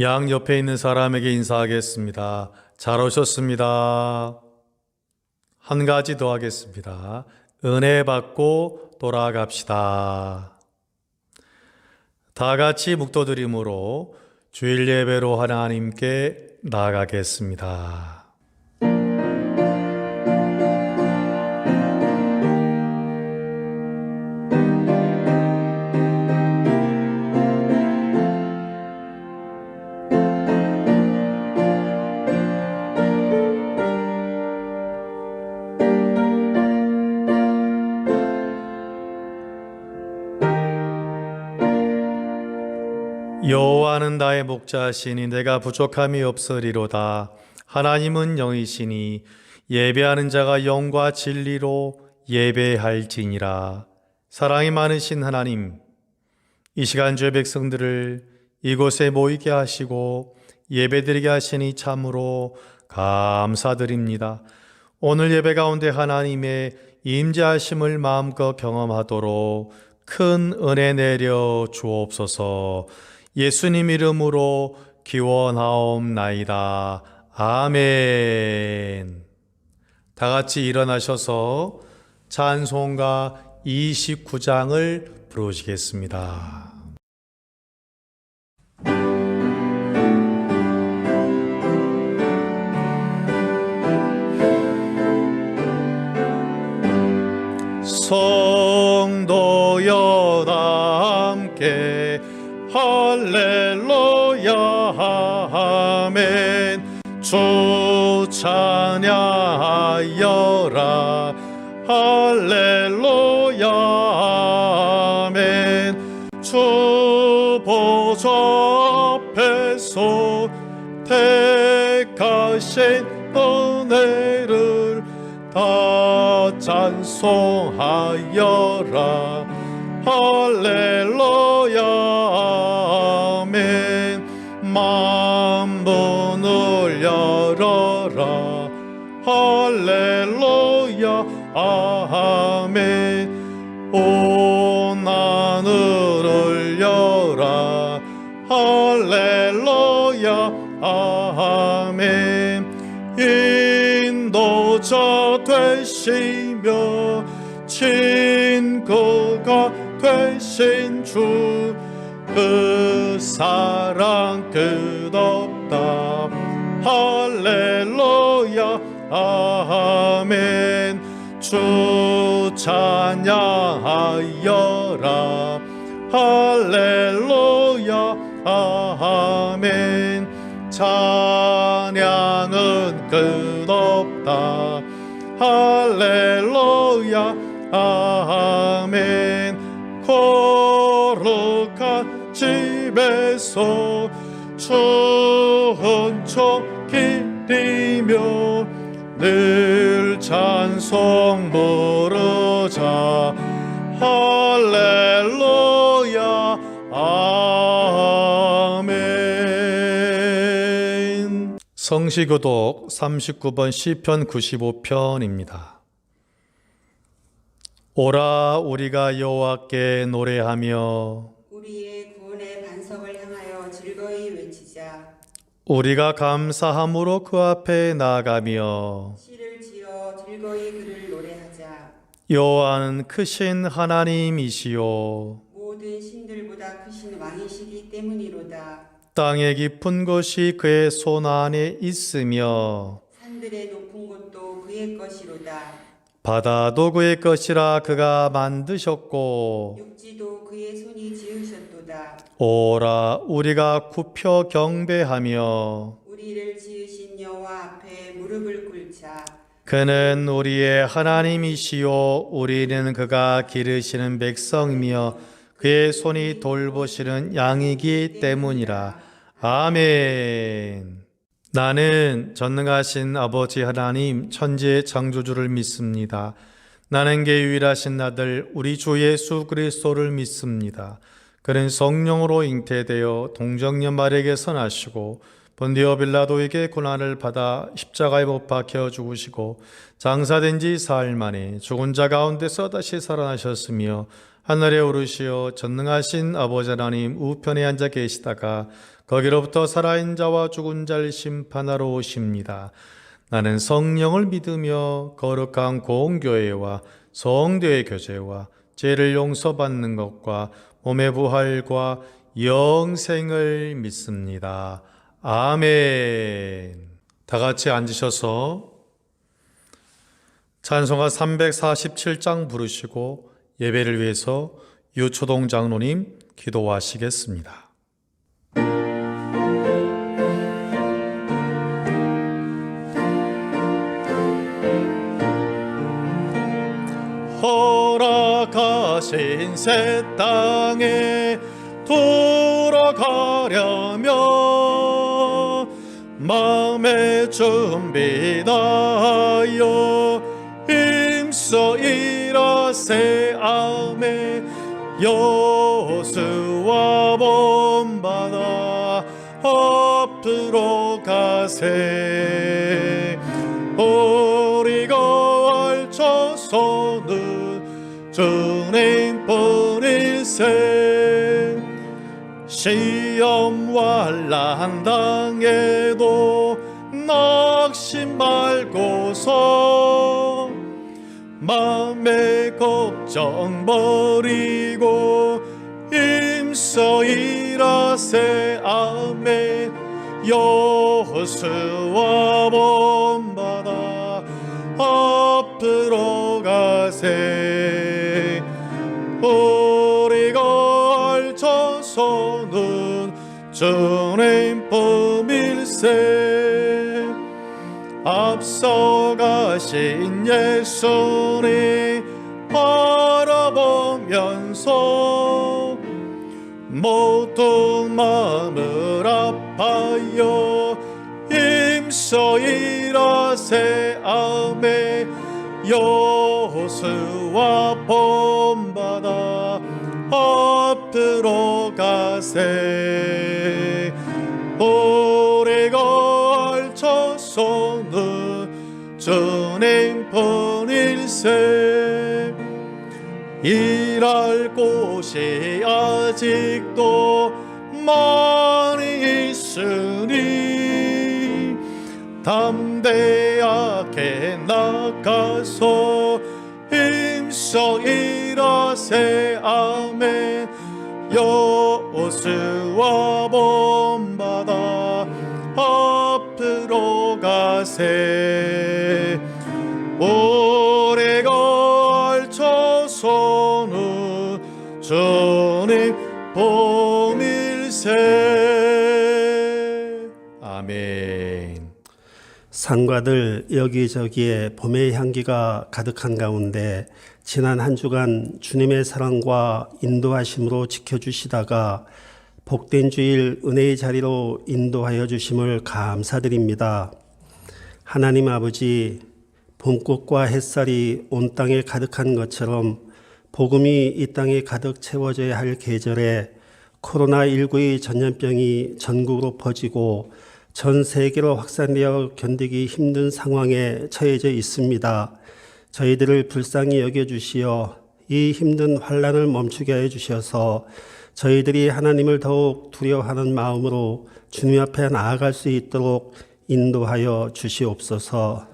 양 옆에 있는 사람에게 인사하겠습니다. 잘 오셨습니다. 한 가지 더 하겠습니다. 은혜 받고 돌아갑시다. 다 같이 묵도드림으로 주일 예배로 하나님께 나아가겠습니다. 여호와는 나의 목자시니 내가 부족함이 없으리로다. 하나님은 영이시니 예배하는 자가 영과 진리로 예배할지니라. 사랑이 많으신 하나님, 이 시간 주의 백성들을 이곳에 모이게 하시고 예배드리게 하시니 참으로 감사드립니다. 오늘 예배 가운데 하나님의 임재하심을 마음껏 경험하도록 큰 은혜 내려 주옵소서. 예수님 이름으로 기원하옵나이다. 아멘. 다 같이 일어나셔서 찬송가 29장을 부르시겠습니다. 성도여 다 함께 할렐루야 아멘. 주 찬양하여라 할렐루야 아멘. 주 보좌 앞에서 택하신 은혜를 다 찬송하여라 할렐루야 아멘. 만문을 열어라 할렐루야 아멘. 온 하늘을 열라 할렐루야 아멘. 인도자 되시며 친구가 되신 주, 그 사랑 끝없다 할렐루야 아멘. 주 찬양하여라 할렐루야 아멘. 찬양은 끝없다 할렐루야 아멘. 거룩한 집에서 천천 기리며 늘 찬송 부르자 할렐루야 아멘. 성시교독 39번 시편 95편입니다. 오라 우리가 여호와께 노래하며 우리의 구원의 반석을 향하여 즐거이 외치자. 우리가 감사함으로 그 앞에 나아가며 시를 지어 즐거이 그를 노래하자. 여호와는 크신 하나님이시요 모든 신들보다 크신 왕이시기 때문이로다. 땅의 깊은 곳이 그의 손 안에 있으며 산들의 높은 곳도 그의 것이로다. 바다도 그의 것이라 그가 만드셨고 육지도 그의 손이 지으셨도다. 오라 우리가 굽혀 경배하며 우리를 지으신 여호와 앞에 무릎을 꿇자. 그는 우리의 하나님이시요 우리는 그가 기르시는 백성이며 그의 손이 돌보시는 양이기 때문이라. 아멘. 나는 전능하신 아버지 하나님 천지의 창조주를 믿습니다. 나는 그 유일하신 아들 우리 주 예수 그리스도를 믿습니다. 그는 성령으로 잉태되어 동정녀마리에게서 나시고 본디오 빌라도에게 고난을 받아 십자가에 못 박혀 죽으시고 장사된 지 사흘 만에 죽은 자 가운데서 다시 살아나셨으며 하늘에 오르시어 전능하신 아버지 하나님 우편에 앉아 계시다가 거기로부터 살아있는 자와 죽은 자를 심판하러 오십니다. 나는 성령을 믿으며 거룩한 공교회와 성도의 교제와 죄를 용서받는 것과 몸의 부활과 영생을 믿습니다. 아멘. 다 같이 앉으셔서 찬송가 347장 부르시고 예배를 위해서 유초동 장로님 기도하시겠습니다. 허락하신 새 땅에 돌아가려면 마음의 준비 다하여 힘써 일하세. 아멘. 여수와 본받아 앞으로 가세. 우리가 알쳐서는 주님 뿐일세. 시험 환난 당해도 낙심 말고서 마음의 걱정 버리고 힘써 일하세. 아멘. 여호수아 본받아 앞으로 가세. 우리가 알쳐서는 주님 품일세. 앞서가신 예수님 바라보면서 모든 마음을 아파요 힘써 일하세. 아멘. 여호수아 본받아 앞으로 가세. 우리가 알쳐서는 주님 뿐일세. 일할 곳이 아직도 많이 있으니 담대하게 나가서 힘써 일하세. 아멘. 여호수아 본받아 앞으로 가세. 우리가 알쳐서는 주님 품일세. 아멘. 산과들 여기저기에 봄의 향기가 가득한 가운데 지난 한 주간 주님의 사랑과 인도하심으로 지켜주시다가 복된 주일 은혜의 자리로 인도하여 주심을 감사드립니다. 하나님 아버지, 봄꽃과 햇살이 온 땅에 가득한 것처럼 복음이 이 땅에 가득 채워져야 할 계절에 코로나19의 전염병이 전국으로 퍼지고 전 세계로 확산되어 견디기 힘든 상황에 처해져 있습니다. 저희들을 불쌍히 여겨주시어 이 힘든 환난을 멈추게 해 주셔서 저희들이 하나님을 더욱 두려워하는 마음으로 주님 앞에 나아갈 수 있도록 인도하여 주시옵소서.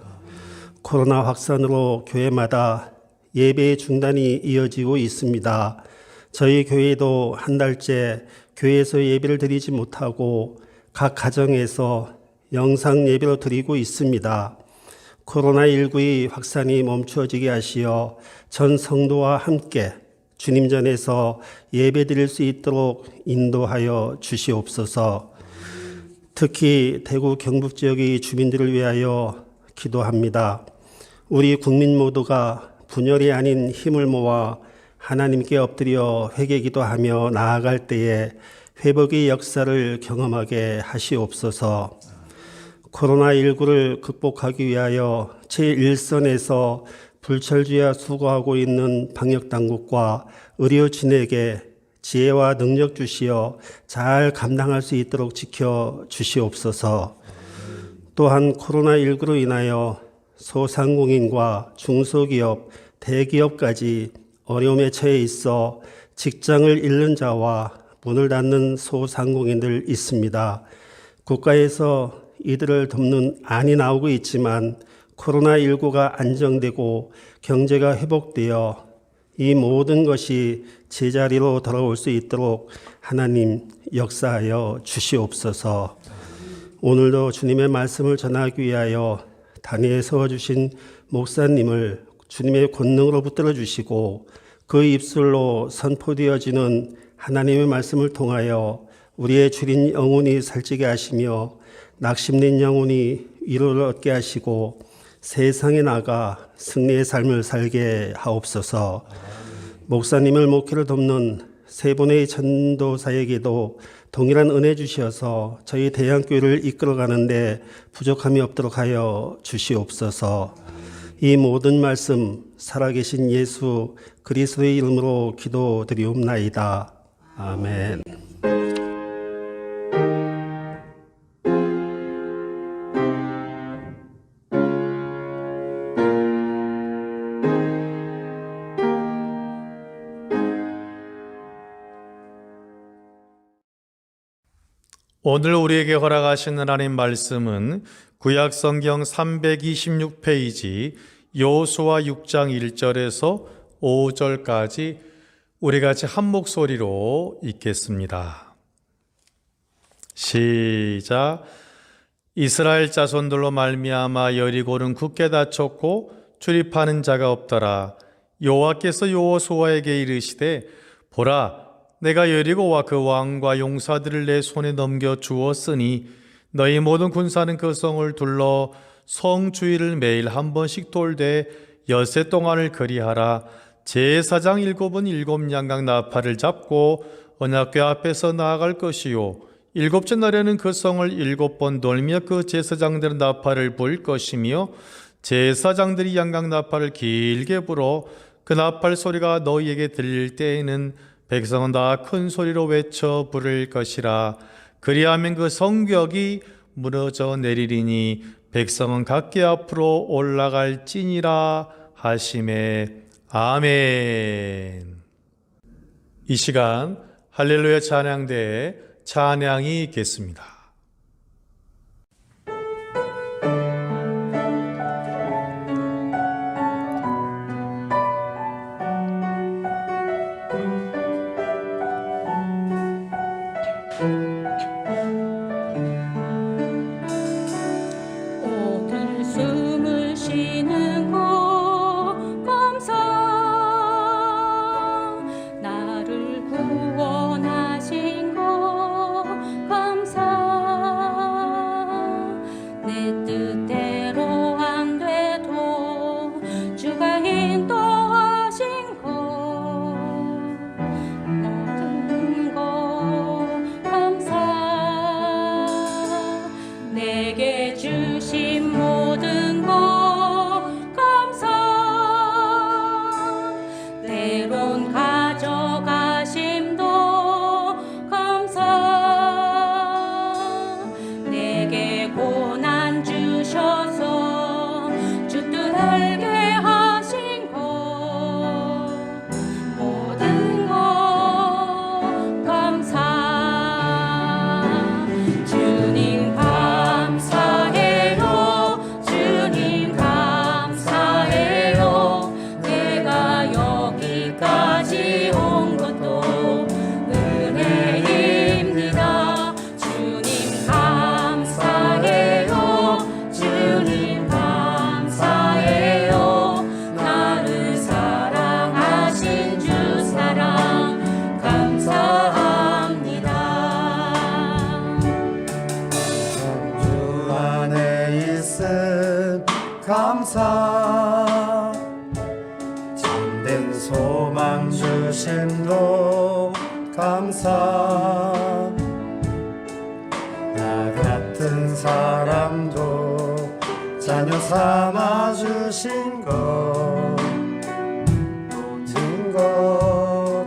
코로나 확산으로 교회마다 예배의 중단이 이어지고 있습니다. 저희 교회도 한 달째 교회에서 예배를 드리지 못하고 각 가정에서 영상 예배로 드리고 있습니다. 코로나19의 확산이 멈추어지게 하시어 전 성도와 함께 주님 전에서 예배 드릴 수 있도록 인도하여 주시옵소서. 특히 대구 경북 지역의 주민들을 위하여 기도합니다. 우리 국민 모두가 분열이 아닌 힘을 모아 하나님께 엎드려 회개 기도하며 나아갈 때에 회복의 역사를 경험하게 하시옵소서. 코로나19를 극복하기 위하여 제1선에서 불철주야 수고하고 있는 방역당국과 의료진에게 지혜와 능력 주시어 잘 감당할 수 있도록 지켜 주시옵소서. 또한 코로나19로 인하여 소상공인과 중소기업, 대기업까지 어려움에 처해 있어 직장을 잃는 자와 문을 닫는 소상공인들 있습니다. 국가에서 이들을 돕는 안이 나오고 있지만 코로나19가 안정되고 경제가 회복되어 이 모든 것이 제자리로 돌아올 수 있도록 하나님 역사하여 주시옵소서. 오늘도 주님의 말씀을 전하기 위하여 단위에 세워주신 목사님을 주님의 권능으로 붙들어 주시고 그 입술로 선포되어지는 하나님의 말씀을 통하여 우리의 줄인 영혼이 살찌게 하시며 낙심된 영혼이 위로를 얻게 하시고 세상에 나가 승리의 삶을 살게 하옵소서. 목사님을 목회를 돕는 세 분의 전도사에게도 동일한 은혜 주시어서 저희 대양교회를 이끌어가는데 부족함이 없도록 하여 주시옵소서. 이 모든 말씀 살아계신 예수 그리스도의 이름으로 기도드리옵나이다. 아멘. 오늘 우리에게 허락하신 하나님 말씀은 구약성경 326페이지 여호수아 6장 1절에서 5절까지 우리 같이 한 목소리로 읽겠습니다. 시작. 이스라엘 자손들로 말미암아 여리고는 굳게 닫혔고 출입하는 자가 없더라. 여호와께서 여호수아에게 이르시되 보라 내가 여리고와 그 왕과 용사들을 내 손에 넘겨 주었으니 너희 모든 군사는 그 성을 둘러 성 주위를 매일 한 번씩 돌되 엿새 동안을 그리하라. 제사장 7은 7양각 나팔을 잡고 언약궤 앞에서 나아갈 것이요 7째 날에는 그 성을 7번 돌며 그 제사장들은 나팔을 불 것이며 제사장들이 양각 나팔을 길게 불어 그 나팔 소리가 너희에게 들릴 때에는 백성은 다 큰 소리로 외쳐 부를 것이라. 그리하면 그 성벽이 무너져 내리리니 백성은 각기 앞으로 올라갈지니라 하시매. 아멘. 이 시간 할렐루야 찬양대에 찬양이 있겠습니다. 오늘 숨을 쉬는 것 감사 나를 구원하신 것 감사 내 뜻대로 안 돼도 주가 인도하신 것 모든 것 감사 내게 주신 모든 것 감사 때론 가져가심도 감사 내게 고난 주셔서 주 뜻 알게 하신 것 모든 것 감사 주님 감사해요 주님 감사해요 내가 여기까지 온 것도 은혜입니다 주님 감사해요 주님 감사해요 나를 사랑하신 주 사랑 감사합니다 주 안에 있음 감사 참된 소망 주심도 감사 나 같은 사람도 자녀 삼아 주신 것 모든 것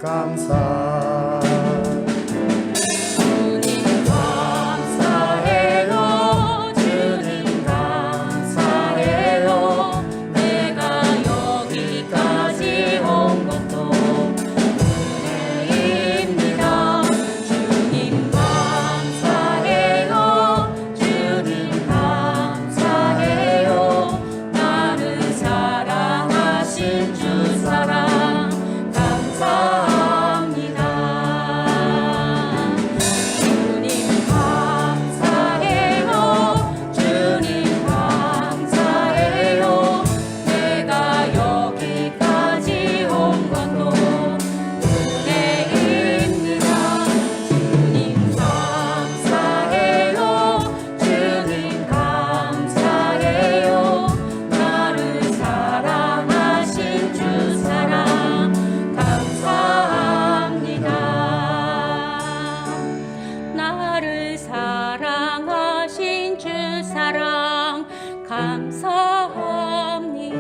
감사 주님 감사해요 주님 감사해요 내가 여기까지 온 감사합니다.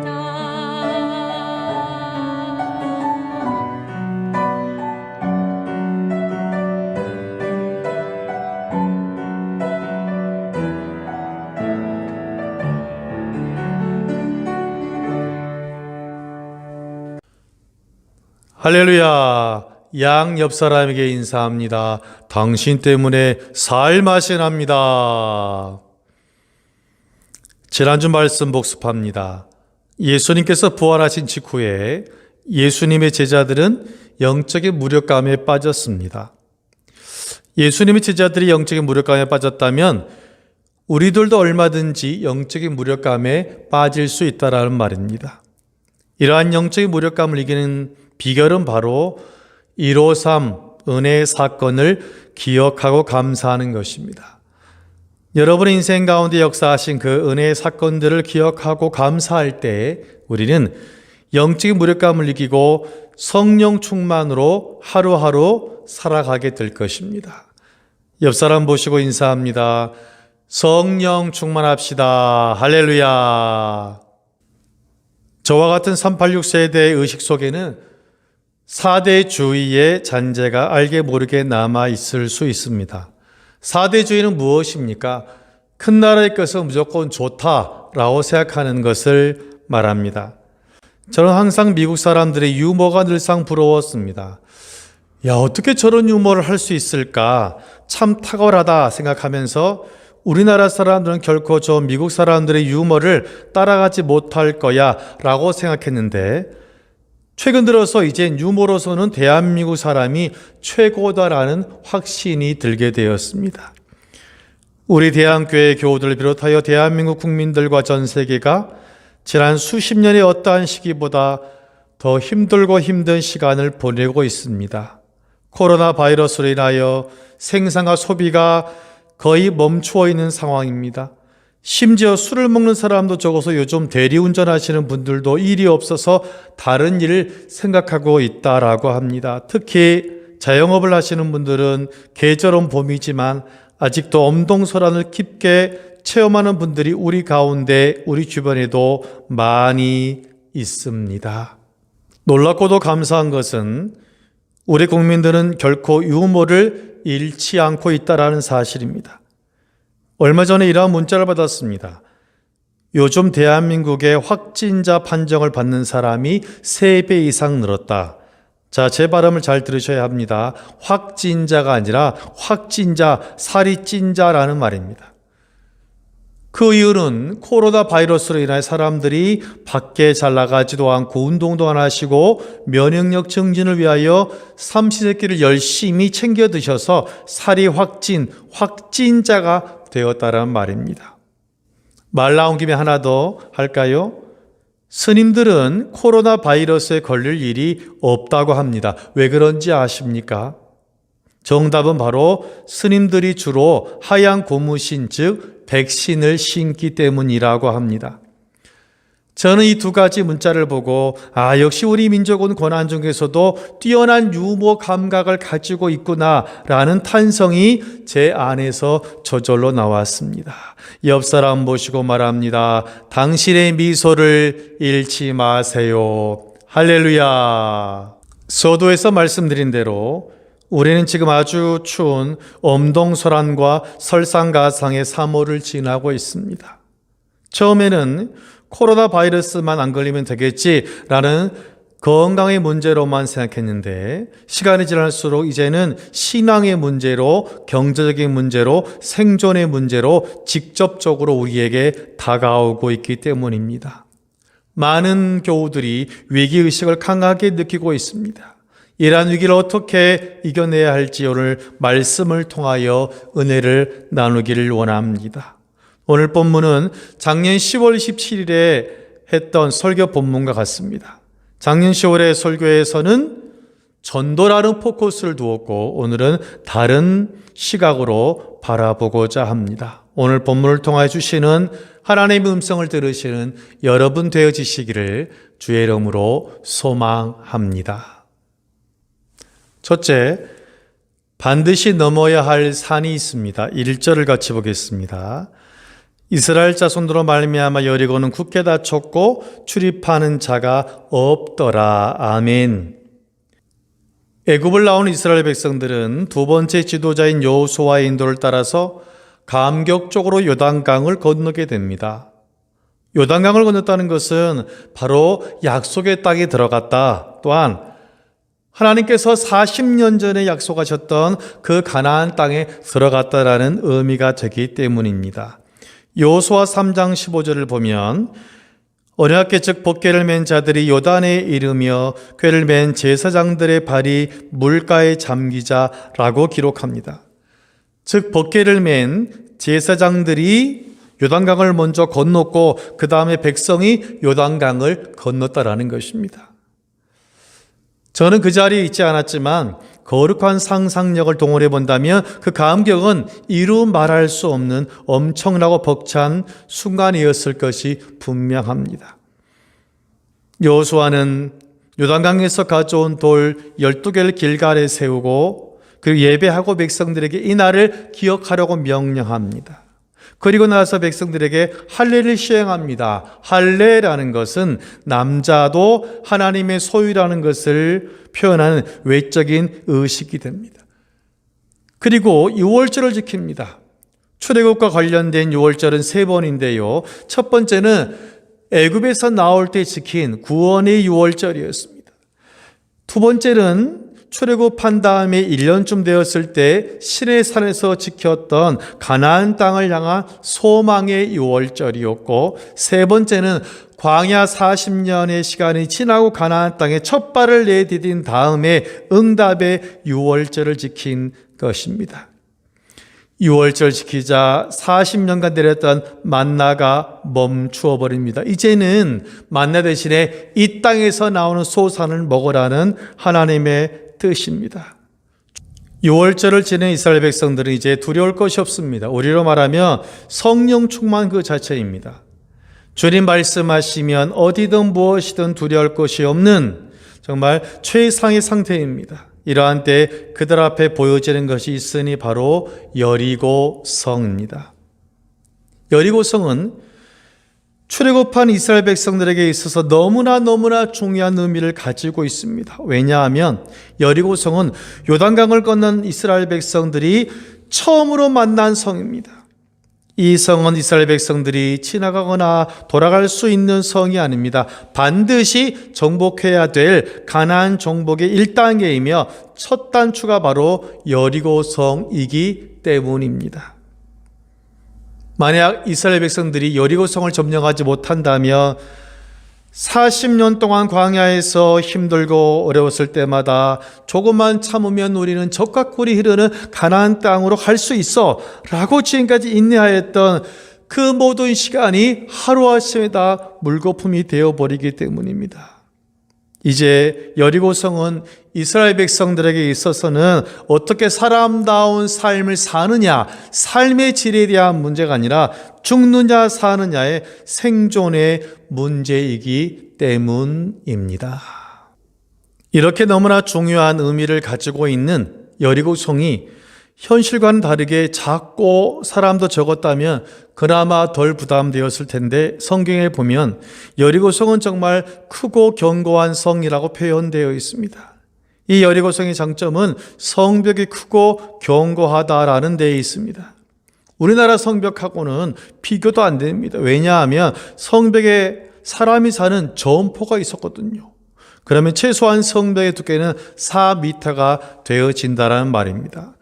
할렐루야. 양 옆 사람에게 인사합니다. 당신 때문에 살맛이 납니다. 지난주 말씀 복습합니다. 예수님께서 부활하신 직후에 예수님의 제자들은 영적인 무력감에 빠졌습니다. 예수님의 제자들이 영적인 무력감에 빠졌다면 우리들도 얼마든지 영적인 무력감에 빠질 수 있다라는 말입니다. 이러한 영적인 무력감을 이기는 비결은 바로 153 은혜의 사건을 기억하고 감사하는 것입니다. 여러분의 인생 가운데 역사하신 그 은혜의 사건들을 기억하고 감사할 때 우리는 영적인 무력감을 이기고 성령 충만으로 하루하루 살아가게 될 것입니다. 옆 사람 보시고 인사합니다. 성령 충만합시다. 할렐루야. 저와 같은 386 세대의 의식 속에는 4대주의의 잔재가 알게 모르게 남아 있을 수 있습니다. 4대주의는 무엇입니까? 큰 나라의 것은 무조건 좋다라고 생각하는 것을 말합니다. 저는 항상 미국 사람들의 유머가 늘상 부러웠습니다. 야, 어떻게 저런 유머를 할 수 있을까? 참 탁월하다 생각하면서 우리나라 사람들은 결코 저 미국 사람들의 유머를 따라가지 못할 거야 라고 생각했는데 최근 들어서 이젠 유머로서는 대한민국 사람이 최고다라는 확신이 들게 되었습니다. 우리 대한교회 교우들을 비롯하여 대한민국 국민들과 전 세계가 지난 수십 년의 어떠한 시기보다 더 힘들고 힘든 시간을 보내고 있습니다. 코로나 바이러스로 인하여 생산과 소비가 거의 멈추어 있는 상황입니다. 심지어 술을 먹는 사람도 적어서 요즘 대리운전 하시는 분들도 일이 없어서 다른 일을 생각하고 있다라고 합니다. 특히 자영업을 하시는 분들은 계절은 봄이지만 아직도 엄동설한을 깊게 체험하는 분들이 우리 가운데 우리 주변에도 많이 있습니다. 놀랍고도 감사한 것은 우리 국민들은 결코 유머를 잃지 않고 있다는 사실입니다. 얼마 전에 이러한 문자를 받았습니다. 요즘 대한민국의 확진자 판정을 받는 사람이 3배 이상 늘었다. 자, 제 발음을 잘 들으셔야 합니다. 확진자가 아니라 확진자, 살이 찐자라는 말입니다. 그 이유는 코로나 바이러스로 인해 사람들이 밖에 잘 나가지도 않고 운동도 안 하시고 면역력 증진을 위하여 삼시세끼를 열심히 챙겨 드셔서 살이 확진자가 되었다라는 말입니다. 말 나온 김에 하나 더 할까요? 스님들은 코로나 바이러스에 걸릴 일이 없다고 합니다. 왜 그런지 아십니까? 정답은 바로 스님들이 주로 하얀 고무신, 즉 백신을 신기 때문이라고 합니다. 저는 이 두 가지 문자를 보고 역시 우리 민족은 고난 중에서도 뛰어난 유머 감각을 가지고 있구나라는 탄성이 제 안에서 저절로 나왔습니다. 옆 사람 보시고 말합니다. 당신의 미소를 잃지 마세요. 할렐루야. 서두에서 말씀드린 대로 우리는 지금 아주 추운 엄동설한과 설상가상의 3월을 지나고 있습니다. 처음에는 코로나 바이러스만 안 걸리면 되겠지라는 건강의 문제로만 생각했는데 시간이 지날수록 이제는 신앙의 문제로, 경제적인 문제로, 생존의 문제로 직접적으로 우리에게 다가오고 있기 때문입니다. 많은 교우들이 위기의식을 강하게 느끼고 있습니다. 이러한 위기를 어떻게 이겨내야 할지 오늘 말씀을 통하여 은혜를 나누기를 원합니다. 오늘 본문은 작년 10월 27일에 했던 설교 본문과 같습니다. 작년 10월의 설교에서는 전도라는 포커스를 두었고 오늘은 다른 시각으로 바라보고자 합니다. 오늘 본문을 통하여 주시는 하나님의 음성을 들으시는 여러분 되어지시기를 주의 이름으로 소망합니다. 첫째, 반드시 넘어야 할 산이 있습니다. 1절을 같이 보겠습니다. 이스라엘 자손들로 말미암아 여리고는 굳게 닫혔고 출입하는 자가 없더라. 아멘. 애굽을 나온 이스라엘 백성들은 두 번째 지도자인 여호수아의 인도를 따라서 감격적으로 요단강을 건너게 됩니다. 요단강을 건넜다는 것은 바로 약속의 땅에 들어갔다. 또한 하나님께서 40년 전에 약속하셨던 그 가나안 땅에 들어갔다라는 의미가 되기 때문입니다. 여호수아 3장 15절을 보면 언약궤 즉 법궤를 맨 자들이 요단에 이르며 궤를 맨 제사장들의 발이 물가에 잠기자라고 기록합니다. 즉 법궤를 맨 제사장들이 요단강을 먼저 건넜고 그 다음에 백성이 요단강을 건넜다라는 것입니다. 저는 그 자리에 있지 않았지만 거룩한 상상력을 동원해 본다면 그 감격은 이루 말할 수 없는 엄청나고 벅찬 순간이었을 것이 분명합니다. 여호수아는 요단강에서 가져온 돌 12개를 길갈에 세우고 그리고 예배하고 백성들에게 이 날을 기억하려고 명령합니다. 그리고 나서 백성들에게 할례를 시행합니다. 할례라는 것은 남자도 하나님의 소유라는 것을 표현하는 외적인 의식이 됩니다. 그리고 유월절을 지킵니다. 출애굽과 관련된 유월절은 3번인데요. 첫 번째는 애굽에서 나올 때 지킨 구원의 유월절이었습니다. 두 번째는 출애굽한 다음에 1년쯤 되었을 때 시내산에서 지켰던 가나안 땅을 향한 소망의 유월절이었고, 세 번째는 광야 40년의 시간이 지나고 가나안 땅에 첫 발을 내디딘 다음에 응답의 유월절을 지킨 것입니다. 유월절 지키자 40년간 내렸던 만나가 멈추어 버립니다. 이제는 만나 대신에 이 땅에서 나오는 소산을 먹으라는 하나님의 뜻입니다. 유월절을 지낸 이스라엘 백성들은 이제 두려울 것이 없습니다. 우리로 말하면 성령 충만 그 자체입니다. 주님 말씀하시면 어디든 무엇이든 두려울 것이 없는 정말 최상의 상태입니다. 이러한 때 그들 앞에 보여지는 것이 있으니 바로 여리고성입니다. 여리고성은 출애굽한 이스라엘 백성들에게 있어서 너무나 중요한 의미를 가지고 있습니다. 왜냐하면 여리고성은 요단강을 건넌 이스라엘 백성들이 처음으로 만난 성입니다. 이 성은 이스라엘 백성들이 지나가거나 돌아갈 수 있는 성이 아닙니다. 반드시 정복해야 될 가나안 정복의 1단계이며 첫 단추가 바로 여리고성이기 때문입니다. 만약 이스라엘 백성들이 여리고성을 점령하지 못한다면 40년 동안 광야에서 힘들고 어려웠을 때마다 조금만 참으면 우리는 적과 꿀이 흐르는 가나안 땅으로 갈 수 있어 라고 지금까지 인내하였던 그 모든 시간이 하루아침에 다 물거품이 되어버리기 때문입니다. 이제 여리고성은 이스라엘 백성들에게 있어서는 어떻게 사람다운 삶을 사느냐, 삶의 질에 대한 문제가 아니라 죽느냐 사느냐의 생존의 문제이기 때문입니다. 이렇게 너무나 중요한 의미를 가지고 있는 여리고성이 현실과는 다르게 작고 사람도 적었다면 그나마 덜 부담되었을 텐데, 성경에 보면 여리고성은 정말 크고 견고한 성이라고 표현되어 있습니다. 이 여리고성의 장점은 성벽이 크고 견고하다라는 데에 있습니다. 우리나라 성벽하고는 비교도 안 됩니다. 왜냐하면 성벽에 사람이 사는 점포가 있었거든요. 그러면 최소한 성벽의 두께는 4m가 되어진다는 말입니다.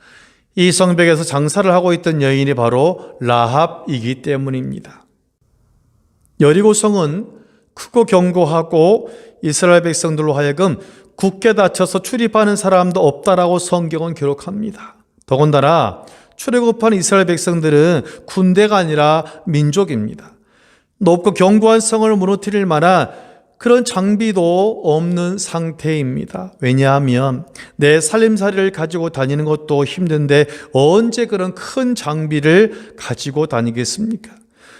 이 성벽에서 장사를 하고 있던 여인이 바로 라합이기 때문입니다. 여리고성은 크고 견고하고 이스라엘 백성들로 하여금 굳게 닫혀서 출입하는 사람도 없다라고 성경은 기록합니다. 더군다나 출애굽한 이스라엘 백성들은 군대가 아니라 민족입니다. 높고 견고한 성을 무너뜨릴 만한 그런 장비도 없는 상태입니다. 왜냐하면 내 살림살이를 가지고 다니는 것도 힘든데 언제 그런 큰 장비를 가지고 다니겠습니까?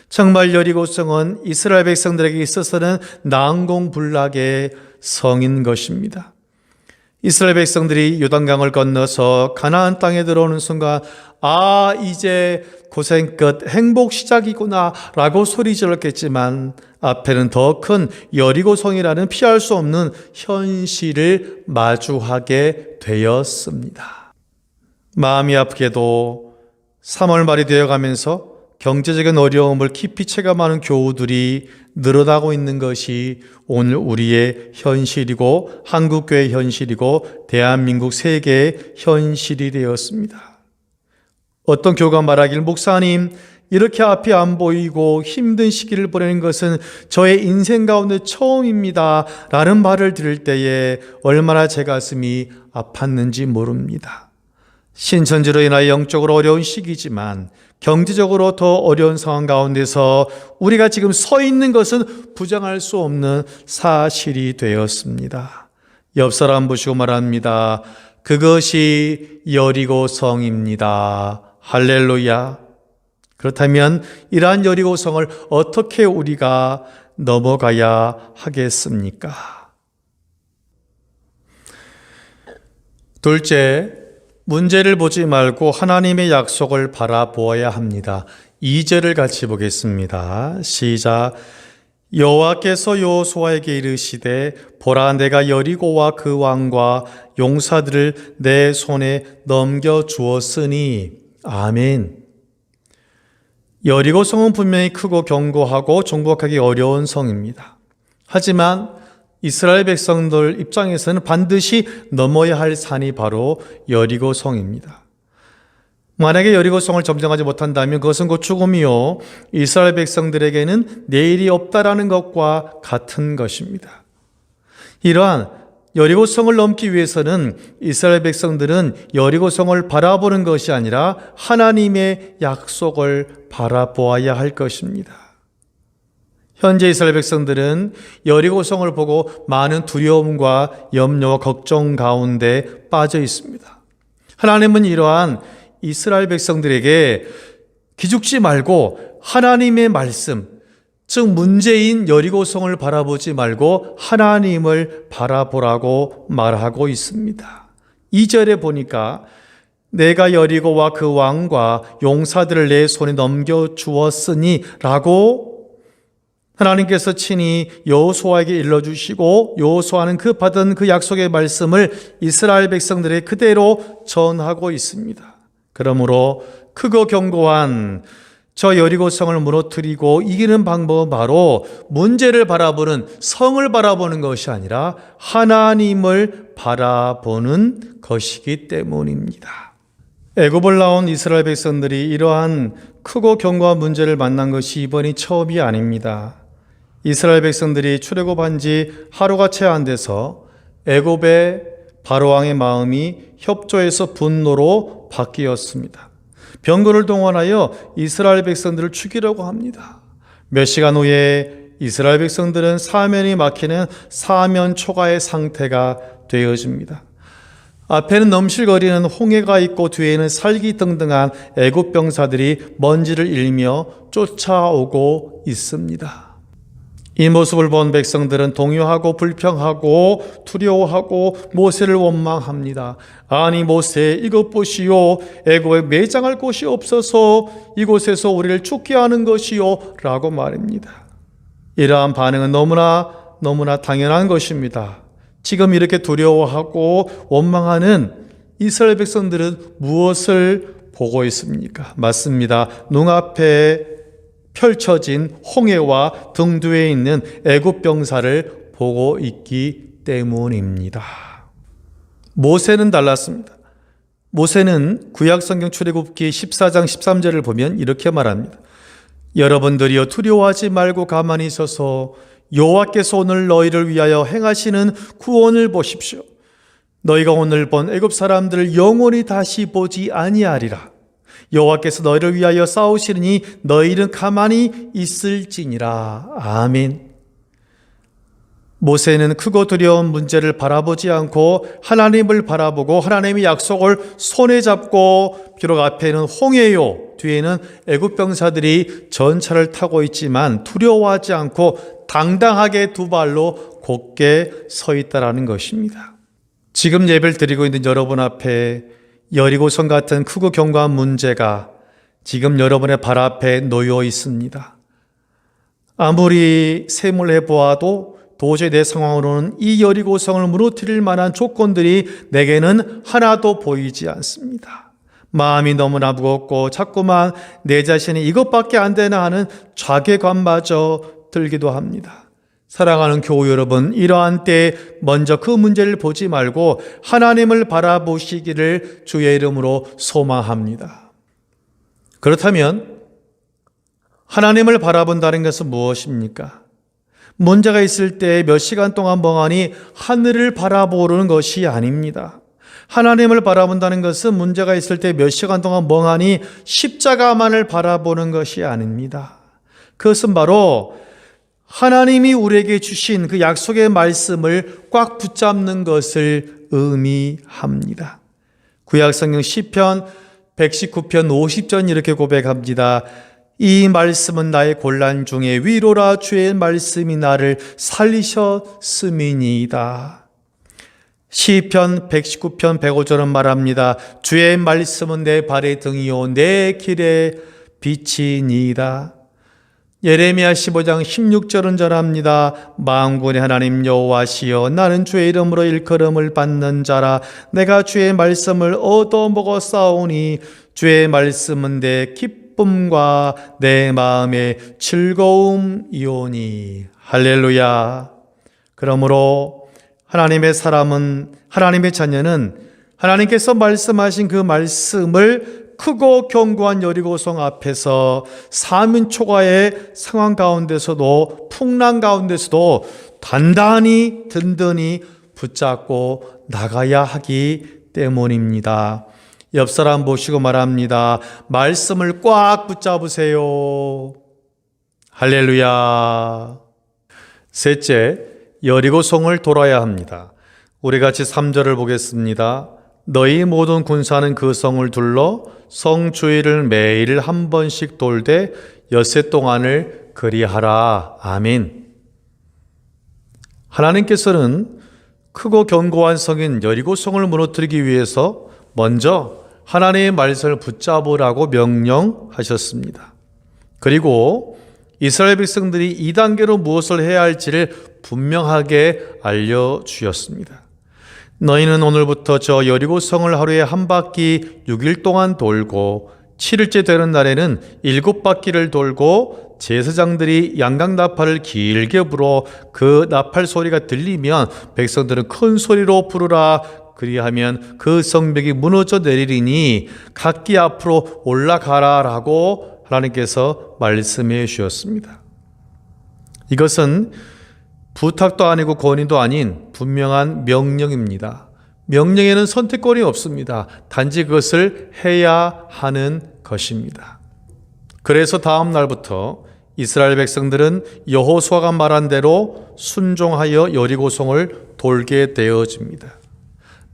정말 여리고성은 이스라엘 백성들에게 있어서는 난공불락의 성인 것입니다. 이스라엘 백성들이 요단강을 건너서 가나안 땅에 들어오는 순간 이제 고생 끝 행복 시작이구나 라고 소리 질렀겠지만 앞에는 더 큰 여리고성이라는 피할 수 없는 현실을 마주하게 되었습니다. 마음이 아프게도 3월 말이 되어가면서 경제적인 어려움을 깊이 체감하는 교우들이 늘어나고 있는 것이 오늘 우리의 현실이고 한국교회의 현실이고 대한민국 세계의 현실이 되었습니다. 어떤 교우가 말하길 목사님 이렇게 앞이 안 보이고 힘든 시기를 보내는 것은 저의 인생 가운데 처음입니다 라는 말을 들을 때에 얼마나 제 가슴이 아팠는지 모릅니다. 신천지로 인하여 영적으로 어려운 시기지만 경제적으로 더 어려운 상황 가운데서 우리가 지금 서 있는 것은 부정할 수 없는 사실이 되었습니다. 옆 사람 보시고 말합니다. 그것이 여리고성입니다. 할렐루야. 그렇다면 이러한 여리고성을 어떻게 우리가 넘어가야 하겠습니까? 둘째, 문제를 보지 말고 하나님의 약속을 바라보아야 합니다. 2절을 같이 보겠습니다. 시작. 여호와께서 여호수아에게 이르시되 보라 내가 여리고와 그 왕과 용사들을 내 손에 넘겨 주었으니. 아멘. 여리고성은 분명히 크고 견고하고 정복하기 어려운 성입니다. 하지만 이스라엘 백성들 입장에서는 반드시 넘어야 할 산이 바로 여리고성입니다. 만약에 여리고성을 점령하지 못한다면 그것은 곧 죽음이요 이스라엘 백성들에게는 내일이 없다라는 것과 같은 것입니다. 이러한 여리고성을 넘기 위해서는 이스라엘 백성들은 여리고성을 바라보는 것이 아니라 하나님의 약속을 바라보아야 할 것입니다. 현재 이스라엘 백성들은 여리고성을 보고 많은 두려움과 염려와 걱정 가운데 빠져 있습니다. 하나님은 이러한 이스라엘 백성들에게 기죽지 말고 하나님의 말씀, 즉 문제인 여리고성을 바라보지 말고 하나님을 바라보라고 말하고 있습니다. 2절에 보니까 내가 여리고와 그 왕과 용사들을 내 손에 넘겨주었으니 라고 하나님께서 친히 여호수아에게 일러주시고 여호수아는 그 받은 그 약속의 말씀을 이스라엘 백성들에게 그대로 전하고 있습니다. 그러므로 크고 견고한 저 여리고성을 무너뜨리고 이기는 방법은 바로 문제를 바라보는 성을 바라보는 것이 아니라 하나님을 바라보는 것이기 때문입니다. 애굽을 나온 이스라엘 백성들이 이러한 크고 견고한 문제를 만난 것이 이번이 처음이 아닙니다. 이스라엘 백성들이 출애굽한 지 하루가 채 안 돼서 애굽의 바로왕의 마음이 협조해서 분노로 바뀌었습니다. 병거를 동원하여 이스라엘 백성들을 죽이려고 합니다. 몇 시간 후에 이스라엘 백성들은 사면이 막히는 사면 초가의 상태가 되어집니다. 앞에는 넘실거리는 홍해가 있고 뒤에는 살기등등한 애굽 병사들이 먼지를 일며 쫓아오고 있습니다. 이 모습을 본 백성들은 동요하고 불평하고 두려워하고 모세를 원망합니다. 아니 모세 이것 보시오. 애굽에 매장할 곳이 없어서 이곳에서 우리를 죽게 하는 것이요 라고 말합니다. 이러한 반응은 너무나 당연한 것입니다. 지금 이렇게 두려워하고 원망하는 이스라엘 백성들은 무엇을 보고 있습니까? 맞습니다. 눈앞에 펼쳐진 홍해와 등 뒤에 있는 애굽 병사를 보고 있기 때문입니다. 모세는 달랐습니다. 모세는 구약성경 출애굽기 14장 13절을 보면 이렇게 말합니다. 여러분들이여 두려워하지 말고 가만히 있어서 여호와께서 오늘 너희를 위하여 행하시는 구원을 보십시오. 너희가 오늘 본 애굽 사람들을 영원히 다시 보지 아니하리라. 여호와께서 너희를 위하여 싸우시리니 너희는 가만히 있을지니라. 아멘. 모세는 크고 두려운 문제를 바라보지 않고 하나님을 바라보고 하나님의 약속을 손에 잡고 비록 앞에는 홍해요 뒤에는 애굽 병사들이 전차를 타고 있지만 두려워하지 않고 당당하게 두 발로 곧게 서 있다라는 것입니다. 지금 예배를 드리고 있는 여러분 앞에 여리고성 같은 크고 견고한 문제가 지금 여러분의 발 앞에 놓여 있습니다. 아무리 세물해 보아도 도저히 내 상황으로는 이 여리고성을 무너뜨릴 만한 조건들이 내게는 하나도 보이지 않습니다. 마음이 너무나 무겁고 자꾸만 내 자신이 이것밖에 안 되나 하는 자괴감마저 들기도 합니다. 사랑하는 교우 여러분, 이러한 때에 먼저 그 문제를 보지 말고 하나님을 바라보시기를 주의 이름으로 소망합니다. 그렇다면 하나님을 바라본다는 것은 무엇입니까? 문제가 있을 때 몇 시간 동안 멍하니 하늘을 바라보는 것이 아닙니다. 하나님을 바라본다는 것은 문제가 있을 때 몇 시간 동안 멍하니 십자가만을 바라보는 것이 아닙니다. 그것은 바로 하나님이 우리에게 주신 그 약속의 말씀을 꽉 붙잡는 것을 의미합니다. 구약성경 시편 119편 50절 이렇게 고백합니다. 이 말씀은 나의 곤란 중에 위로라, 주의 말씀이 나를 살리셨음이니이다. 시편 119편 105절은 말합니다. 주의 말씀은 내 발의 등이요 내 길의 빛이니이다. 예레미야 15장 16절은 전합니다. 만군의 하나님 여호와시여, 나는 주의 이름으로 일컬음을 받는 자라. 내가 주의 말씀을 얻어먹어 싸우니 주의 말씀은 내 기쁨과 내 마음의 즐거움이오니. 할렐루야. 그러므로 하나님의 사람은, 하나님의 자녀는 하나님께서 말씀하신 그 말씀을 크고 견고한 여리고성 앞에서 사면초가의 상황 가운데서도, 풍랑 가운데서도 단단히 든든히 붙잡고 나가야 하기 때문입니다. 옆 사람 보시고 말합니다. 말씀을 꽉 붙잡으세요. 할렐루야. 셋째, 여리고성을 돌아야 합니다. 우리 같이 3절을 보겠습니다. 너희 모든 군사는 그 성을 둘러 성 주위를 매일 한 번씩 돌되 엿새 동안을 그리하라. 아멘. 하나님께서는 크고 견고한 성인 여리고성을 무너뜨리기 위해서 먼저 하나님의 말씀을 붙잡으라고 명령하셨습니다. 그리고 이스라엘 백성들이 2단계로 무엇을 해야 할지를 분명하게 알려주셨습니다. 너희는 오늘부터 저 여리고성을 하루에 한 바퀴 6일 동안 돌고 7일째 되는 날에는 7바퀴를 돌고 제사장들이 양각 나팔을 길게 불어 그 나팔 소리가 들리면 백성들은 큰 소리로 부르라. 그리하면 그 성벽이 무너져 내리리니 각기 앞으로 올라가라 라고 하나님께서 말씀해 주셨습니다. 이것은 부탁도 아니고 권위도 아닌 분명한 명령입니다. 명령에는 선택권이 없습니다. 단지 그것을 해야 하는 것입니다. 그래서 다음 날부터 이스라엘 백성들은 여호수아가 말한 대로 순종하여 여리고성을 돌게 되어집니다.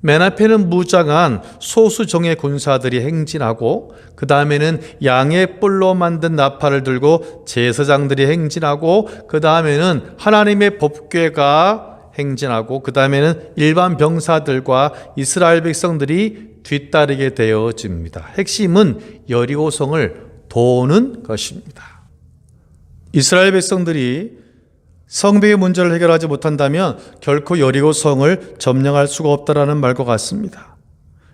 맨 앞에는 무장한 소수 정예 군사들이 행진하고, 그 다음에는 양의 뿔로 만든 나팔을 들고 제사장들이 행진하고, 그 다음에는 하나님의 법궤가 행진하고, 그 다음에는 일반 병사들과 이스라엘 백성들이 뒤따르게 되어집니다. 핵심은 여리고성을 도는 것입니다. 이스라엘 백성들이 성벽의 문제를 해결하지 못한다면 결코 여리고성을 점령할 수가 없다라는 말과 같습니다.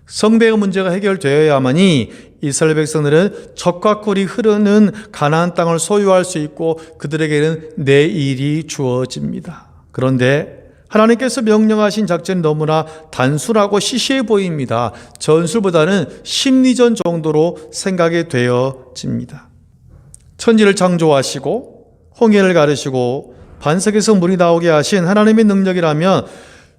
성벽의 문제가 해결되어야만이 이스라엘 백성들은 적과 꿀이 흐르는 가나안 땅을 소유할 수 있고 그들에게는 내일이 주어집니다. 그런데 하나님께서 명령하신 작전이 너무나 단순하고 시시해 보입니다. 전술보다는 심리전 정도로 생각이 되어집니다. 천지를 창조하시고 홍해를 가르시고 반석에서 물이 나오게 하신 하나님의 능력이라면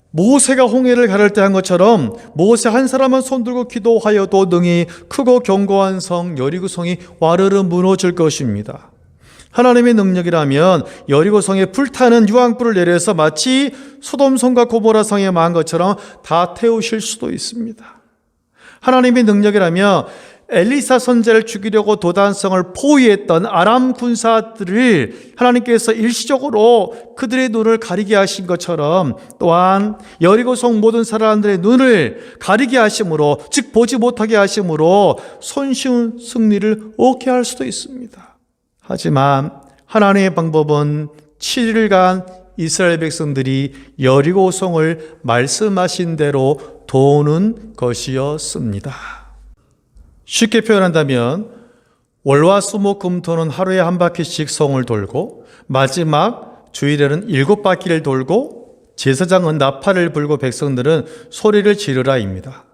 모세가 홍해를 가를 때 한 것처럼 모세 한 사람만 손들고 기도하여도 능히 크고 견고한 성 여리고성이 와르르 무너질 것입니다. 하나님의 능력이라면 여리고성에 불타는 유황불을 내려서 마치 소돔성과 고모라 성에 망한 것처럼 다 태우실 수도 있습니다. 하나님의 능력이라면 엘리사 선지자를 죽이려고 도단성을 포위했던 아람 군사들을 하나님께서 일시적으로 그들의 눈을 가리게 하신 것처럼 또한 여리고성 모든 사람들의 눈을 가리게 하심으로, 즉 보지 못하게 하심으로 손쉬운 승리를 얻게 할 수도 있습니다. 하지만 하나님의 방법은 7일간 이스라엘 백성들이 여리고성을 말씀하신 대로 도는 것이었습니다. 쉽게 표현한다면 월화수목금토는 하루에 한 바퀴씩 성을 돌고 마지막 주일에는 7바퀴를 돌고 제사장은 나팔을 불고 백성들은 소리를 지르라입니다.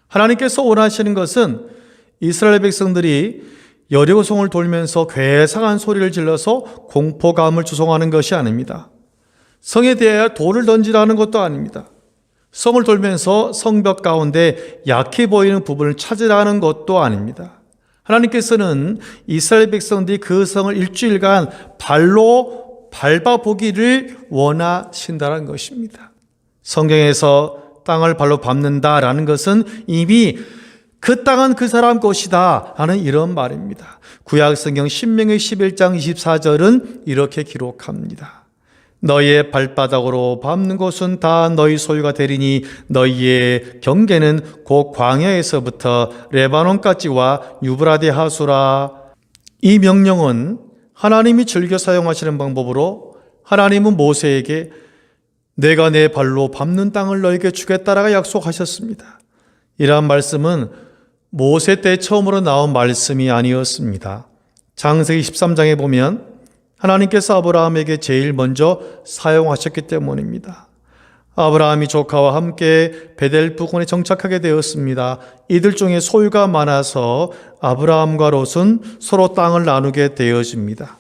하나님께서 원하시는 것은 이스라엘 백성들이 여리고성을 돌면서 괴상한 소리를 질러서 공포감을 조성하는 것이 아닙니다. 성에 대하여 돌을 던지라는 것도 아닙니다. 성을 돌면서 성벽 가운데 약해 보이는 부분을 찾으라는 것도 아닙니다. 하나님께서는 이스라엘 백성들이 그 성을 일주일간 발로 밟아보기를 원하신다는 것입니다. 성경에서 땅을 발로 밟는다라는 것은 이미 그 땅은 그 사람 것이다 하는 이런 말입니다. 구약성경 신명기 11장 24절은 이렇게 기록합니다. 너희의 발바닥으로 밟는 곳은 다 너희 소유가 되리니 너희의 경계는 곧 광야에서부터 레바논까지와 유브라데 하수라. 이 명령은 하나님이 즐겨 사용하시는 방법으로 하나님은 모세에게 내가 내 발로 밟는 땅을 너에게 주겠다라고 약속하셨습니다. 이러한 말씀은 모세 때 처음으로 나온 말씀이 아니었습니다. 창세기 13장에 보면 하나님께서 아브라함에게 제일 먼저 사용하셨기 때문입니다. 아브라함이 조카와 함께 베델 부근에 정착하게 되었습니다. 이들 중에 소유가 많아서 아브라함과 롯은 서로 땅을 나누게 되어집니다.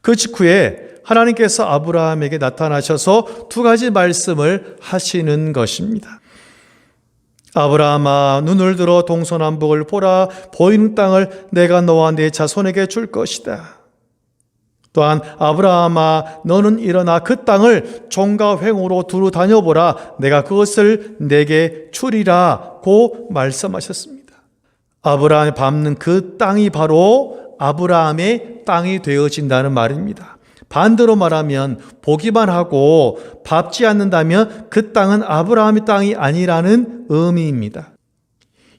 그 직후에 하나님께서 아브라함에게 나타나셔서 두 가지 말씀을 하시는 것입니다. 아브라함아, 눈을 들어 동서남북을 보라. 보이는 땅을 내가 너와 네 자손에게 줄 것이다. 또한 아브라함아, 너는 일어나 그 땅을 종과 횡으로 두루 다녀보라. 내가 그것을 내게 주리라고 말씀하셨습니다. 아브라함이 밟는 그 땅이 바로 아브라함의 땅이 되어진다는 말입니다. 반대로 말하면 보기만 하고 밟지 않는다면 그 땅은 아브라함의 땅이 아니라는 의미입니다.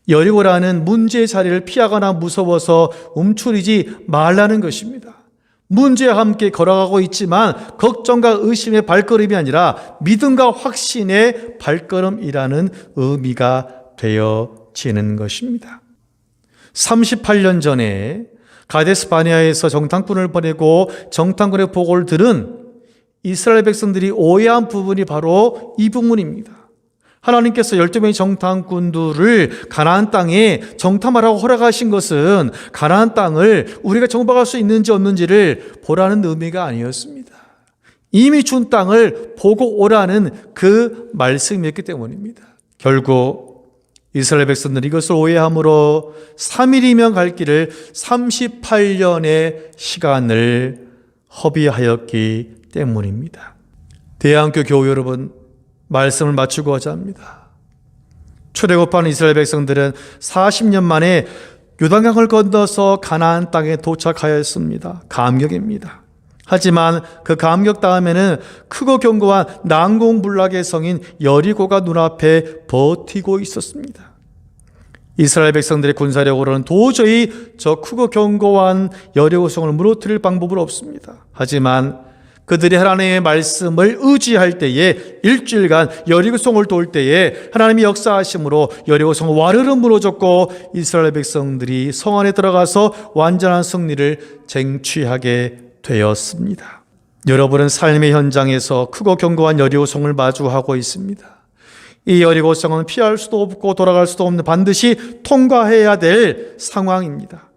여리고라는 문제의 자리를 피하거나 무서워서 움츠리지 말라는 것입니다. 문제와 함께 걸어가고 있지만 걱정과 의심의 발걸음이 아니라 믿음과 확신의 발걸음이라는 의미가 되어지는 것입니다. 38년 전에 가데스 바네아에서 정탐꾼을 보내고 정탐꾼의 보고를 들은 이스라엘 백성들이 오해한 부분이 바로 이 부분입니다. 하나님께서 12명의 정탐꾼들을 가나안 땅에 정탐하라고 허락하신 것은 가나안 땅을 우리가 정복할 수 있는지 없는지를 보라는 의미가 아니었습니다. 이미 준 땅을 보고 오라는 그 말씀이었기 때문입니다. 결국 이스라엘 백성들이 이것을 오해함으로 3일이면 갈 길을 38년의 시간을 허비하였기 때문입니다. 대한교 교우 여러분, 말씀을 마치고자 합니다. 출애굽한 이스라엘 백성들은 40년 만에 요단강을 건너서 가나안 땅에 도착하였습니다. 감격입니다. 하지만 그 감격 다음에는 크고 견고한 난공불락의 성인 여리고가 눈앞에 버티고 있었습니다. 이스라엘 백성들의 군사력으로는 도저히 저 크고 견고한 여리고성을 무너뜨릴 방법은 없습니다. 하지만 그들이 하나님의 말씀을 의지할 때에 일주일간 여리고성을 돌 때에 하나님이 역사하심으로 여리고성은 와르르 무너졌고 이스라엘 백성들이 성 안에 들어가서 완전한 승리를 쟁취하게 되었습니다. 여러분은 삶의 현장에서 크고 견고한 여리고성을 마주하고 있습니다. 이 여리고성은 피할 수도 없고 돌아갈 수도 없는 반드시 통과해야 될 상황입니다.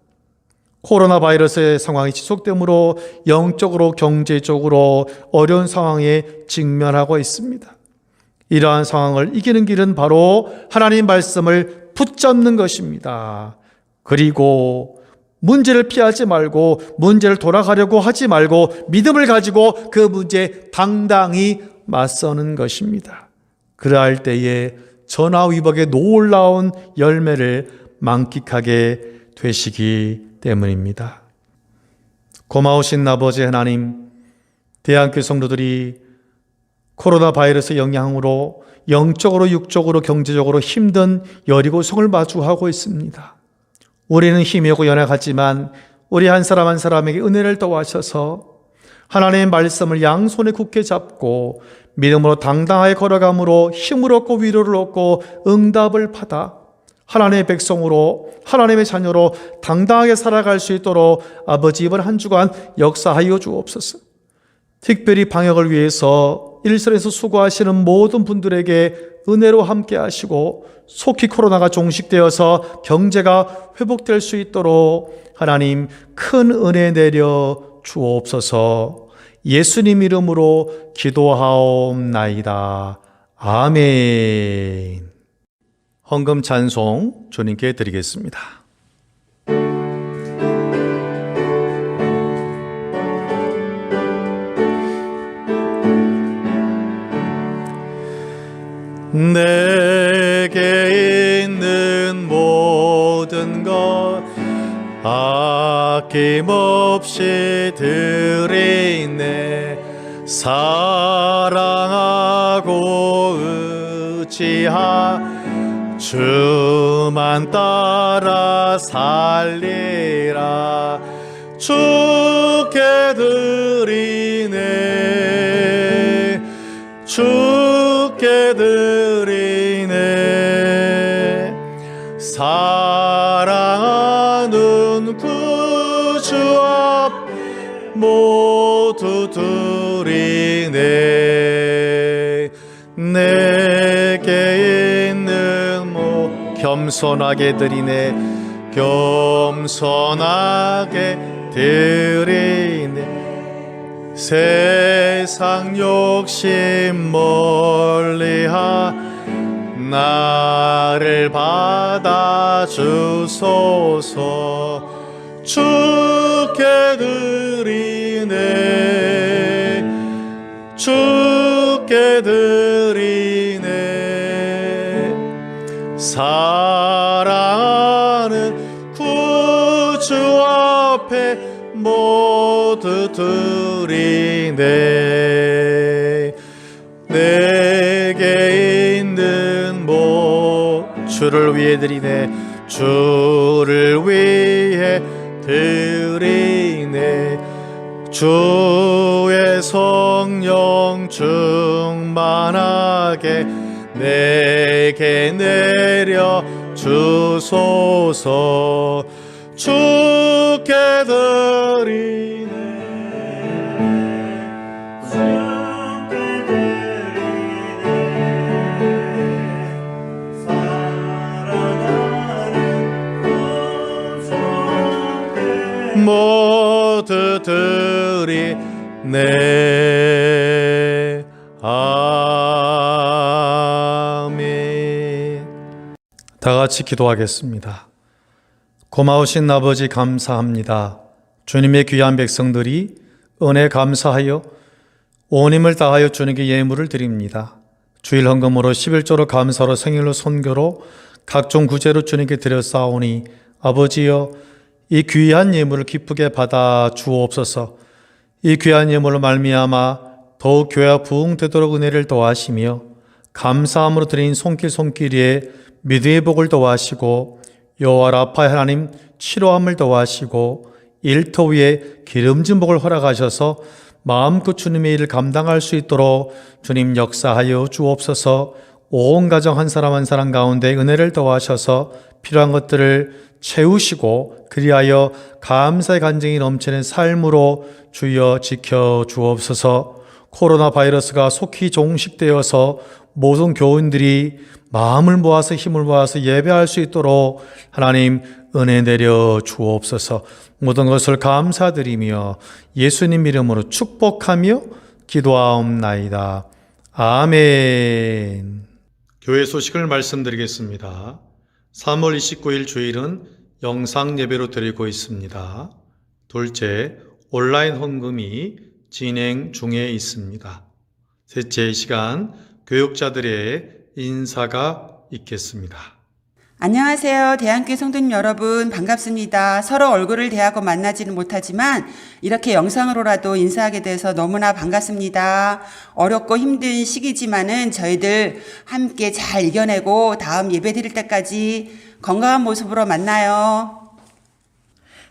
코로나 바이러스의 상황이 지속되므로 영적으로 경제적으로 어려운 상황에 직면하고 있습니다. 이러한 상황을 이기는 길은 바로 하나님 말씀을 붙잡는 것입니다. 그리고 문제를 피하지 말고 문제를 돌아가려고 하지 말고 믿음을 가지고 그 문제에 당당히 맞서는 것입니다. 그러할 때에 전화위복의 놀라운 열매를 만끽하게 되시기 때문입니다. 고마우신 아버지 하나님, 대한교회 성도들이 코로나 바이러스 영향으로 영적으로 육적으로 경제적으로 힘든 여리고성을 마주하고 있습니다. 우리는 힘이 없고 연약하지만 우리 한 사람 한 사람에게 은혜를 더하셔서 하나님의 말씀을 양손에 굳게 잡고 믿음으로 당당하게 걸어감으로 힘을 얻고 위로를 얻고 응답을 받아 하나님의 백성으로 하나님의 자녀로 당당하게 살아갈 수 있도록 아버지 이번 한 주간 역사하여 주옵소서. 특별히 방역을 위해서 일선에서 수고하시는 모든 분들에게 은혜로 함께 하시고 속히 코로나가 종식되어서 경제가 회복될 수 있도록 하나님 큰 은혜 내려 주옵소서. 예수님 이름으로 기도하옵나이다. 아멘. 헌금 찬송 주님께 드리겠습니다. 내게 있는 모든 것 아낌없이 드리네. 사랑하고 의지하 주만 따라 살리라. 주께 드리네. 주께 드리네. 사랑하는 구주 앞 모두 드리네. 내게 있는 겸손하게 드리네. 겸손하게 드리네. 세상 욕심 멀리하 나를 받아 주소서. 주께 드리네. 주께 드리네. 사랑하는 구주 앞에 모두 드리네. 내게 있는 주를 위해 드리네. 주를 위해 드리네. 주의 성령 충만하게 내게 내려 주소서. 주께 드리네. 주께 드리네. 사랑하는 구주 모두 드리네. 아멘. 다 같이 기도하겠습니다. 고마우신 아버지 감사합니다. 주님의 귀한 백성들이 은혜 감사하여 온 힘을 다하여 주님께 예물을 드립니다. 주일 헌금으로 11조로 감사로 생일로 선교로 각종 구제로 주님께 드렸사오니 아버지여 이 귀한 예물을 기쁘게 받아 주옵소서. 이 귀한 예물로 말미암아 더욱 교회가 부흥되도록 은혜를 더하시며 감사함으로 드린 손길에 믿음의 복을 더하시고 여호와 라파 하나님 치료함을 더하시고 일터 위에 기름진 복을 허락하셔서 마음껏 주님의 일을 감당할 수 있도록 주님 역사하여 주옵소서. 온 가정 한 사람 한 사람 가운데 은혜를 더하셔서 필요한 것들을 채우시고 그리하여 감사의 간증이 넘치는 삶으로 주여 지켜 주옵소서. 코로나 바이러스가 속히 종식되어서 모든 교인들이 마음을 모아서 힘을 모아서 예배할 수 있도록 하나님 은혜 내려 주옵소서. 모든 것을 감사드리며 예수님 이름으로 축복하며 기도하옵나이다. 아멘. 교회 소식을 말씀드리겠습니다. 3월 29일 주일은 영상 예배로 드리고 있습니다. 둘째, 온라인 헌금이 진행 중에 있습니다. 셋째 시간, 교육자들의 인사가 있겠습니다. 안녕하세요. 대한교회 성도님 여러분, 반갑습니다. 서로 얼굴을 대하고 만나지는 못하지만 이렇게 영상으로라도 인사하게 돼서 너무나 반갑습니다. 어렵고 힘든 시기지만은 저희들 함께 잘 이겨내고 다음 예배 드릴 때까지 건강한 모습으로 만나요.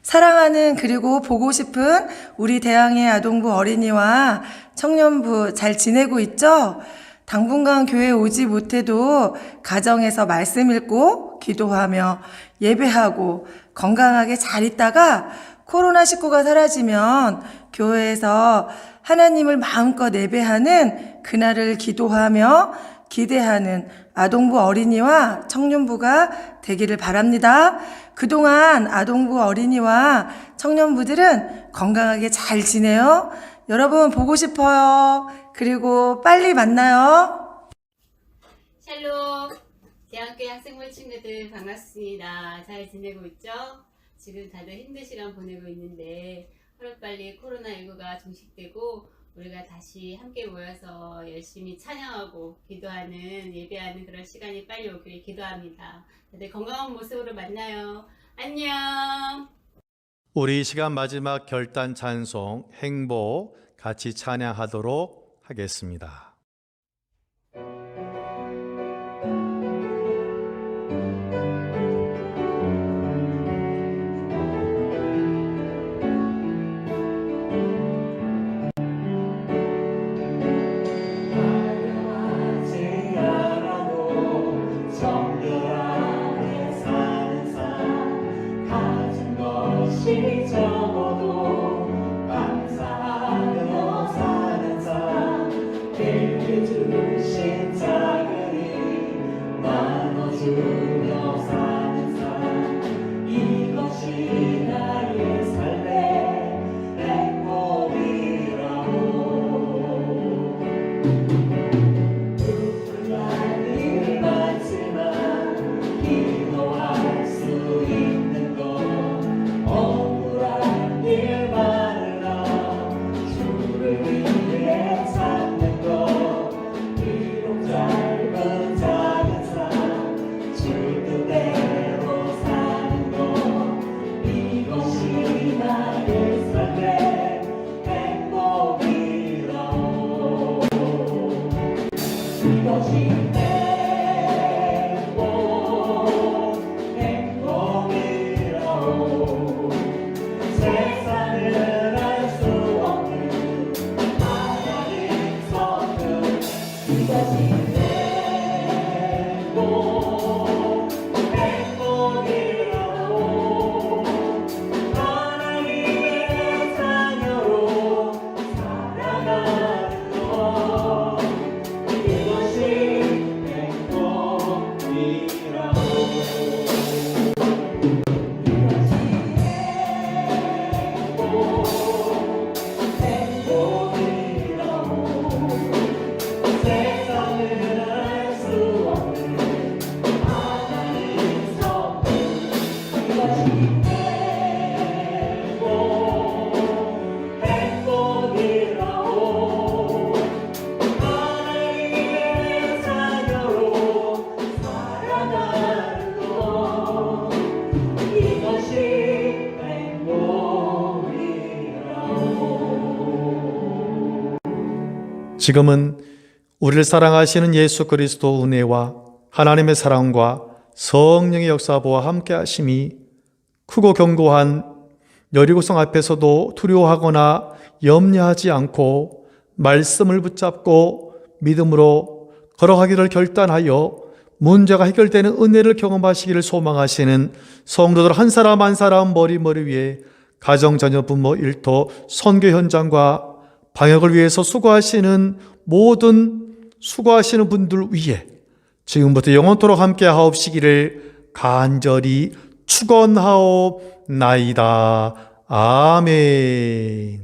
사랑하는 그리고 보고 싶은 우리 대항해 아동부 어린이와 청년부 잘 지내고 있죠? 당분간 교회 오지 못해도 가정에서 말씀 읽고 기도하며 예배하고 건강하게 잘 있다가 코로나19가 사라지면 교회에서 하나님을 마음껏 예배하는 그날을 기도하며 기대하는 아동부 어린이와 청년부가 되기를 바랍니다. 그동안 아동부 어린이와 청년부들은 건강하게 잘 지내요. 여러분 보고 싶어요. 그리고 빨리 만나요. 샬롬! 대학교 학생부 친구들 반갑습니다. 잘 지내고 있죠? 지금 다들 힘든 시간 보내고 있는데 하루빨리 코로나19가 종식되고 우리가 다시 함께 모여서 열심히 찬양하고 기도하는 예배하는 그런 시간이 빨리 오길 기도합니다. 다들 건강한 모습으로 만나요. 안녕! 우리 이 시간 마지막 결단 찬송 행복 같이 찬양하도록 하겠습니다. 지금은 우리를 사랑하시는 예수 그리스도 은혜와 하나님의 사랑과 성령의 역사보와 함께 하심이 크고 견고한 여리고성 앞에서도 두려워하거나 염려하지 않고 말씀을 붙잡고 믿음으로 걸어가기를 결단하여 문제가 해결되는 은혜를 경험하시기를 소망하시는 성도들 한 사람 한 사람 머리 위에 가정, 자녀, 부모, 일터, 선교 현장과 방역을 위해서 수고하시는 분들 위해 지금부터 영원토록 함께 하옵시기를 간절히 축원하옵나이다. 아멘.